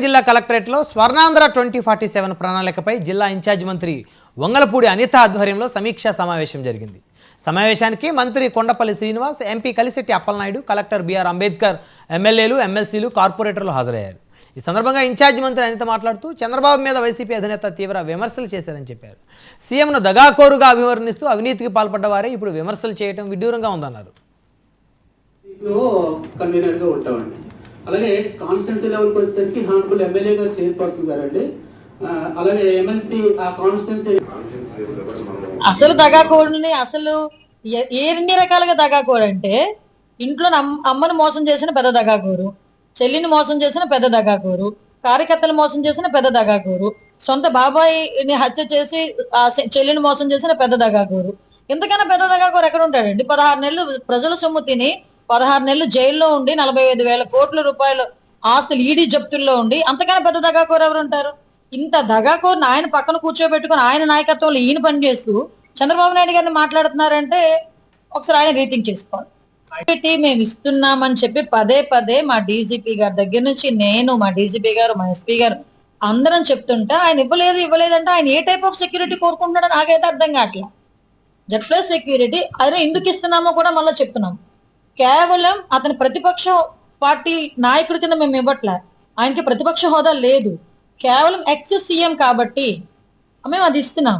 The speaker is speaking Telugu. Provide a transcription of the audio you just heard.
జిల్లా కలెక్టరేట్లో స్వర్ణాంధ్ర 2047 ప్రణాళికపై జిల్లా ఇన్ఛార్జ్ మంత్రి వంగలపూడి అనిత ఆధ్వర్యంలో సమీక్షా సమావేశం జరిగింది. సమావేశానికి మంత్రి Kondapalli Srinivas, MP Kalisetti Appalanaidu, collector BR Ambedkar, ఎమ్మెల్యేలు, ఎమ్మెల్సీలు, కార్పొరేటర్లు హాజరయ్యారు. ఈ సందర్భంగా ఇన్ఛార్జ్ మంత్రి అనిత మాట్లాడుతూ చంద్రబాబు మీద వైసీపీ అధినేత తీవ్ర విమర్శలు చేశారని చెప్పారు. సీఎంను దగాకోరుగా అభివర్ణిస్తూ అవినీతికి పాల్పడ్డ వారే ఇప్పుడు విమర్శలు చేయడం విడ్డూరంగా ఉందన్నారు. అలాగే కాన్స్టిట్యున్సీ లెవెల్కి వచ్చేసరికి హానరబుల్ ఎమ్మెల్యే గారు చైర్పర్సన్ గారండి. అలాగే ఎమ్మెల్సీ ఆ కాన్స్టిట్యున్సీ అసలు దగాకోరుని అసలు ఎన్ని రకాలుగా దగాకోరు అంటే ఇంట్లో అమ్మను మోసం చేసిన పెద్ద దగాకోరు, చెల్లిని మోసం చేసిన పెద్ద దగాకోరు, కార్యకర్తలు మోసం చేసిన పెద్ద దగాకోరు, సొంత బాబాయిని హత్య చేసి ఆ చెల్లిని మోసం చేసిన పెద్ద దగాకోరు. ఇంతకన్నా పెద్ద దగాకోరు ఎక్కడ ఉంటాడండి? 16 నెలలు ప్రజల సొమ్ము తిని 16 నెలలు జైల్లో ఉండి 45,000 కోట్ల రూపాయలు ఆస్తులు ఈడీ జప్తుల్లో ఉండి అంతకన్నా పెద్ద దగాకోరు ఎవరు ఉంటారు? ఇంత దగాకోరుని ఆయన పక్కన కూర్చోబెట్టుకుని ఆయన నాయకత్వంలో ఈయన పనిచేస్తూ చంద్రబాబు నాయుడు గారిని మాట్లాడుతున్నారంటే ఒకసారి ఆయన రీథింక్ చేసుకోవాలి. మేము ఇస్తున్నామని చెప్పి పదే పదే మా డీజీపీ గారి దగ్గర నుంచి నేను, మా డీజీపీ గారు, మా ఎస్పీ గారు అందరం చెప్తుంటే ఆయన ఇవ్వలేదంటే ఆయన ఏ టైప్ ఆఫ్ సెక్యూరిటీ కోరుకుంటున్నాడో నాకైతే అర్థం కావట్లా. జెడ్+ సెక్యూరిటీ అదే ఎందుకు ఇస్తున్నామో కూడా మళ్ళీ చెప్తున్నాం. కేవలం అతని ప్రతిపక్ష పార్టీ నాయకుడి కింద మేము ఇవ్వట్లే, ఆయనకి ప్రతిపక్ష హోదా లేదు, కేవలం ఎక్స్ సీఎం కాబట్టి మేము అది ఇస్తున్నాం.